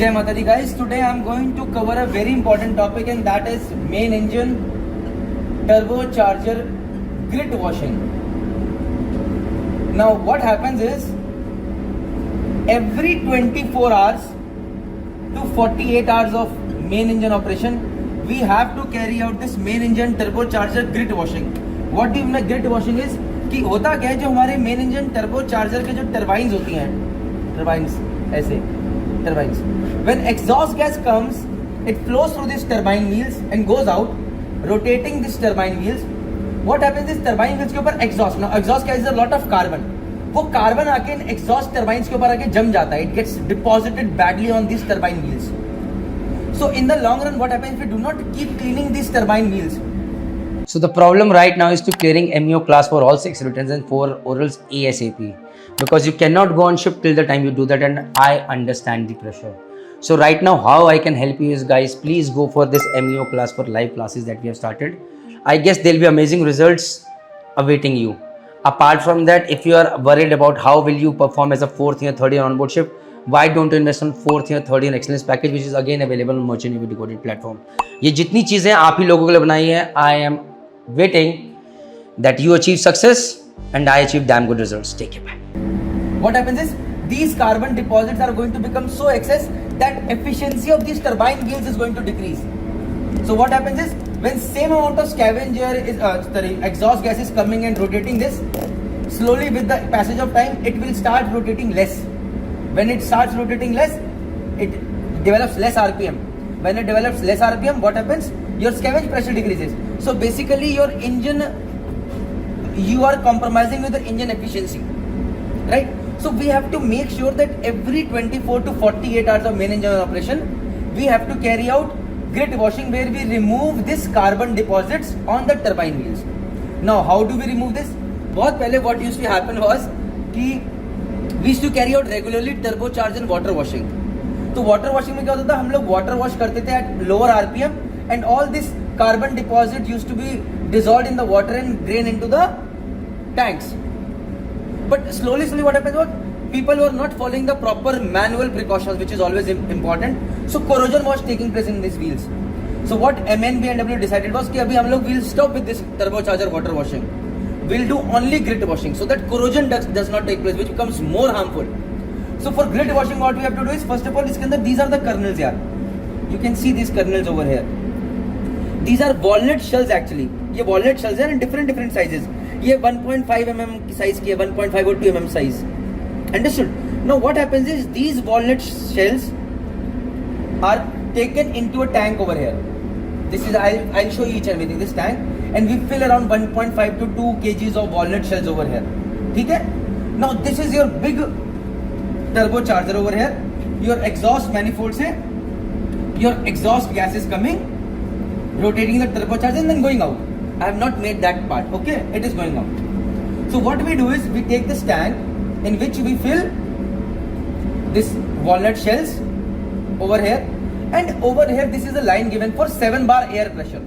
Jai Mata Di guys, today I am going to cover a very important topic and that is main engine turbocharger grit washing. Now what happens is every 24 hours to 48 hours of main engine operation we have to carry out this main engine turbocharger grit washing. What do you mean grit washing is कि होता क्या है जो हमारे main engine turbocharger के जो turbines होती हैं टर्बाइंस ऐसे turbines. When exhaust gas comes, it flows through these turbine wheels and goes out, rotating these turbine wheels. What happens is turbine wheels के ऊपर exhaust. Now exhaust gas is a lot of carbon. वो carbon आके इन exhaust turbines के ऊपर आके जम जाता है. It gets deposited badly on these turbine wheels. So in the long run, what happens if we do not keep cleaning these turbine wheels? So the problem right now is to clearing MEO class for all 6 writtens and 4 orals ASAP, because you cannot go on shift till the time you do that, and I understand the pressure. So right now how I can help you is, guys, please go for this MEO class for live classes that we have started. I guess there'll be amazing results awaiting you. Apart from that, if you are worried about how will you perform as a 4th year, 3rd year onboard shift, why don't you invest on 4th year, 3rd year excellence package, which is again available on Merchant Navy Decoded platform. ये जितनी चीजें आप ही लोगों के लिए बनाई है, I am waiting that you achieve success and I achieve damn good results. Take it back. What happens is these carbon deposits are going to become so excess that efficiency of these turbine wheels is going to decrease. So what happens is when same amount of scavenger is exhaust gas is coming and rotating this, slowly with the passage of time it will start rotating less. When it starts rotating less, it develops less RPM. When it develops less RPM, what happens? Your scavenge pressure decreases. So basically your engine, you are compromising with the engine efficiency, right? So we have to make sure that every 24 to 48 hours of main engine operation, we have to carry out grit washing where we remove this carbon deposits on the turbine wheels. Now how do we remove this? बहुत पहले what used to happen was कि we used to carry out regularly turbocharger and water washing. तो water washing में क्या होता था, हम लोग वाटर वॉश करते थे at lower RPM and all this carbon deposit used to be dissolved in the water and drain into the tanks. But slowly what happened was people were not following the proper manual precautions, which is always important. So corrosion was taking place in these wheels. So what MNBNW decided was कि अभी हम लोग will stop with this turbocharger water washing. We'll do only grit washing so that corrosion does not take place, which becomes more harmful. So for grit washing, what we have to do is first of all, इसके अंदर these are the kernels यार. You can see these kernels over here. These are walnut shells actually. ये walnut shells हैं in different sizes. ये 1.5 mm की size की है, 1.5 or 2 mm size. Understood? Now what happens is these walnut shells are taken into a tank over here. This is I'll show you each and everything. This tank, and we fill around 1.5 to 2 kgs of walnut shells over here. ठीक है? Now this is your big turbocharger over here. Your exhaust manifolds है. Your exhaust gas is coming, rotating the turbocharger and then going out. I have not made that part. Okay, it is going out. So what we do is we take this tank in which we fill this walnut shells over here, and over here this is a line given for 7 bar air pressure.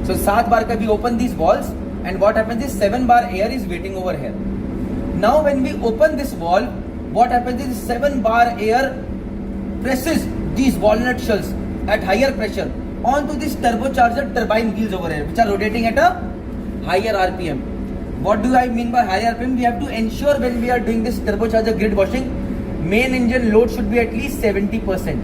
So 7 bar ka we open these valves, and what happens is 7 bar air is waiting over here. Now when we open this valve, what happens is 7 bar air presses these walnut shells at higher pressure onto this turbocharger turbine wheels over here, which are rotating at a higher RPM. What do I mean by higher RPM? We have to ensure when we are doing this turbocharger grid washing, main engine load should be at least 70%.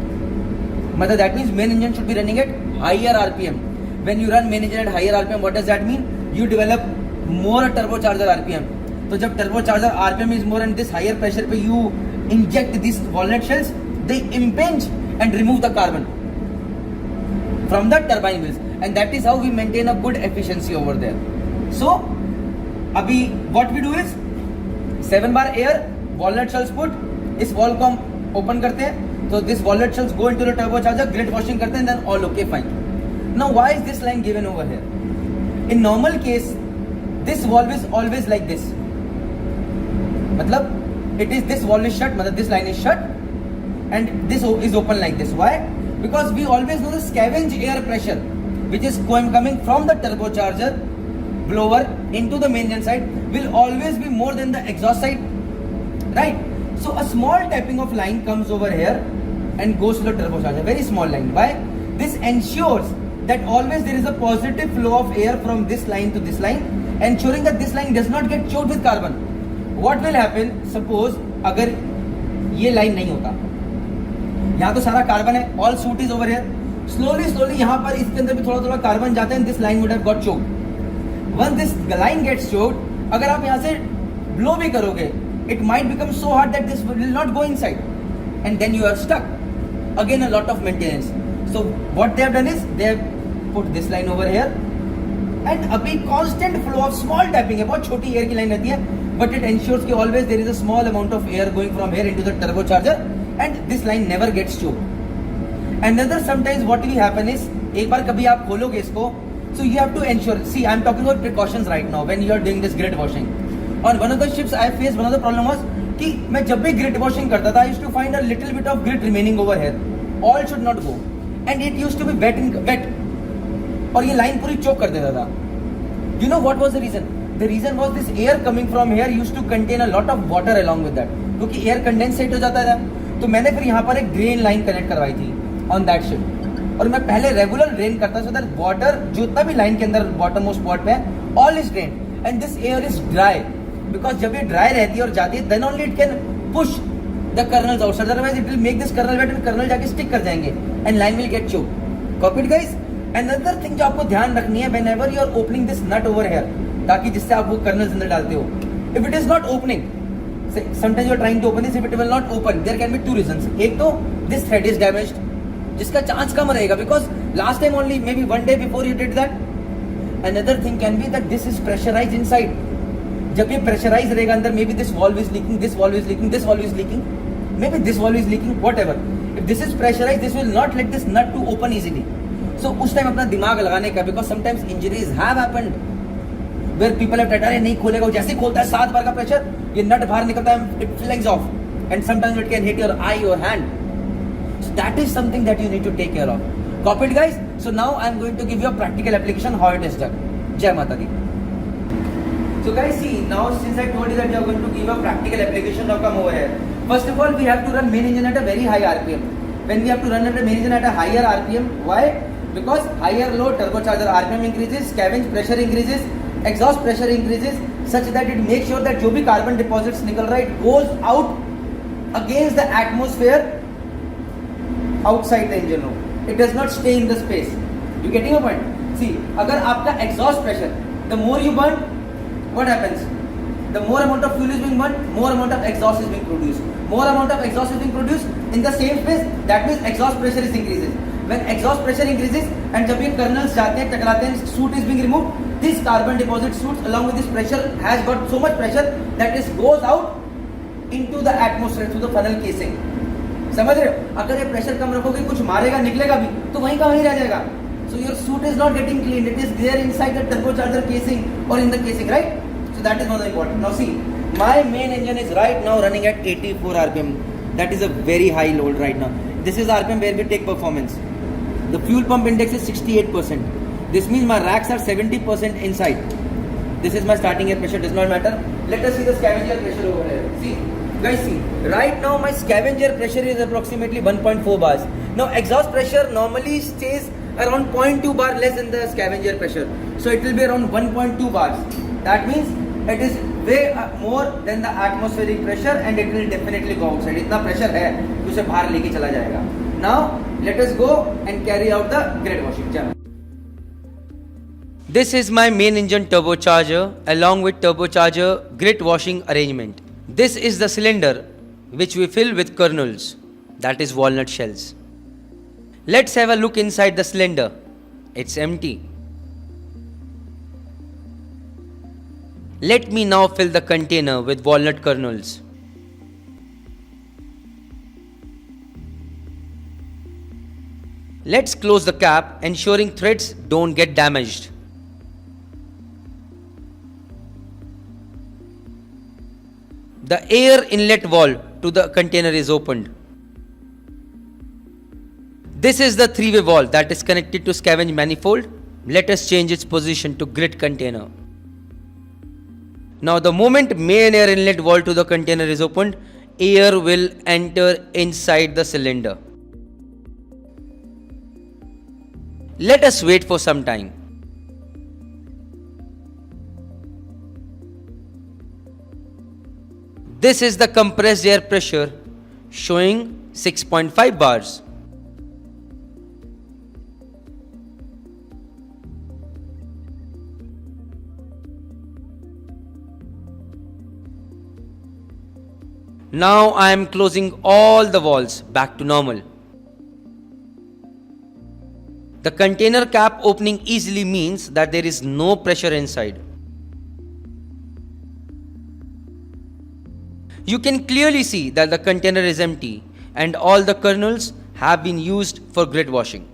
Matlab that means main engine should be running at higher RPM. When you run main engine at higher RPM, what does that mean? You develop more turbocharger RPM. तो जब turbocharger RPM is more and this higher pressure पे you inject these walnut shells, they impinge and remove the carbon from the turbine wheels, and that is how we maintain a good efficiency over there. So अभी what we do is 7 bar air, walnut shells put, इस valve को हम open करते हैं, so this walnut shells go into the turbocharger, grit washing करते हैं, then all okay fine. Now why is this line given over here? In normal case, this valve is always like this. मतलब it is this valve is shut, मतलब this line is shut, and this is open like this. Why? Because we always know the scavenge air pressure which is coming from the turbocharger blower into the main engine side will always be more than the exhaust side, right? So a small tapping of line comes over here and goes to the turbocharger. Very small line. Why? This ensures that always there is a positive flow of air from this line to this line, ensuring that this line does not get choked with carbon. What will happen? Suppose अगर ये line नहीं होता, यहाँ तो सारा carbon है, all soot is over here. Slowly यहाँ पर इसके अंदर भी थोड़ा कार्बन जाता है, and this line would have got choked. Once this line gets choked, अगर आप यहाँ से blow भी करोगे, it might become so hard that this will not go inside, and then you are stuck. Again, a lot of maintenance. So what they have done is they have put this line over here, and अभी constant flow of small tapping है, बहुत छोटी air की line रहती है, but it ensures कि always there is a small amount of air going from here into the turbocharger, and this line never gets choked. Another sometimes what will happen is, एक बार कभी आप खोलोगे इसको, so you have to ensure. See, I am talking about precautions right now when you are doing this grit washing. On one of the ships I faced one of the problem was कि मैं जब भी grit washing करता था, I used to find a little bit of grit remaining over here. All should not go, and it used to be wet. और ये line पूरी choke कर देता था. You know what was the reason? The reason was this air coming from here used to contain a lot of water along with that. क्योंकि air condensate हो जाता था, तो मैंने फिर यहाँ पर एक drain line connect करवाई थी on that ship. और मैं पहले रेगुलर ड्रेन करता था, दैट वाटर जितना भी लाइन के अंदर बॉटम मोस्ट स्पॉट पे है, all is drain, and this air is dry, because जब ये ड्राई रहती है और जाती है, then only it can push the kernels outside, otherwise it will make this kernel wet, and kernel जाके स्टिक कर जाएंगे, and line will get choke. Copied guys? Another thing जो आपको ध्यान रखनी है, whenever you are opening this nut over here, ताकि जिससे आप वो कर्नल्स अंदर डालते हो, if it is not opening, sometimes you are trying to open this, if it will not open, there can be two reasons. एक तो this thread is damaged, जिसका चांस कम रहेगा, because last time only maybe one day before you did that. Another thing can be that this is pressurize inside. जब ये pressurize रहेगा अंदर, may be this valve is leaking, this valve is leaking, this valve is leaking, may B this valve is leaking, whatever. If this is pressurise, this will not let this nut to open easily. So उस time अपना दिमाग लगाने का, because sometimes injuries have happened where people have टट, अरे नहीं खोलेगा, वो जैसे ही खोलता है 7 बार का प्रेशर, ये नट बाहर निकलता है, it flags off, and sometimes it can hit your eye और hand. So that is something that you need to take care of. Copied, guys? So now I am going to give you a practical application how it is done. Jai Mata Di. So guys, see, now since I told you that we are going to give a practical application, now come over here. First of all, we have to run main engine at a very high RPM. When we have to run at a main engine at a higher RPM, why? Because higher load turbocharger RPM increases, scavenge pressure increases, exhaust pressure increases, such that it makes sure that जो भी carbon deposits निकल रहा है, it goes out against the atmosphere outside the engine room. It does not stay in the space. You getting a point? See, अगर आपका exhaust pressure, the more you burn, what happens? The more amount of fuel is being burned, more amount of exhaust is being produced. More amount of exhaust is being produced in the same space. That means exhaust pressure is increases. When exhaust pressure increases, and जब ये kernels जाते हैं, टकराते हैं, soot is being removed. This carbon deposit soot, along with this pressure, has got so much pressure that it goes out into the atmosphere through the funnel casing. समझ रहे हो? अगर ये प्रेशर कम रखोगे, कुछ मारेगा, निकलेगा भी, तो वहीं का वहीं रह जाएगा. So your suit is not getting cleaned. It is there inside the turbocharger casing or in the casing, right? So that is not important. Now see, my main engine is right now running at 84 RPM. That is a very high load right now. This is RPM where we take performance. The fuel pump index is 68%. This means my racks are 70% inside. This is my starting air pressure. Does not matter. Let us see the scavenger pressure over here. See. Guys, see, right now my scavenger pressure is approximately 1.4 bars. Now exhaust pressure normally stays around 0.2 bar less than the scavenger pressure. So it will be around 1.2 bars. That means it is way more than the atmospheric pressure, and it will definitely go outside. इतना pressure है कि उसे बाहर लेके चला जाएगा. Now let us go and carry out the grit washing. चलो. This is my main engine turbocharger along with turbocharger grit washing arrangement. This is the cylinder which we fill with kernels, that is walnut shells. Let's have a look inside the cylinder. It's empty. Let me now fill the container with walnut kernels. Let's close the cap, ensuring threads don't get damaged. The air inlet valve to the container is opened. This is the three-way valve that is connected to scavenge manifold. Let us change its position to grit container. Now the moment main air inlet valve to the container is opened, air will enter inside the cylinder. Let us wait for some time. This is the compressed air pressure showing 6.5 bars. Now I am closing all the valves back to normal. The container cap opening easily means that there is no pressure inside. You can clearly see that the container is empty and all the kernels have been used for grit washing.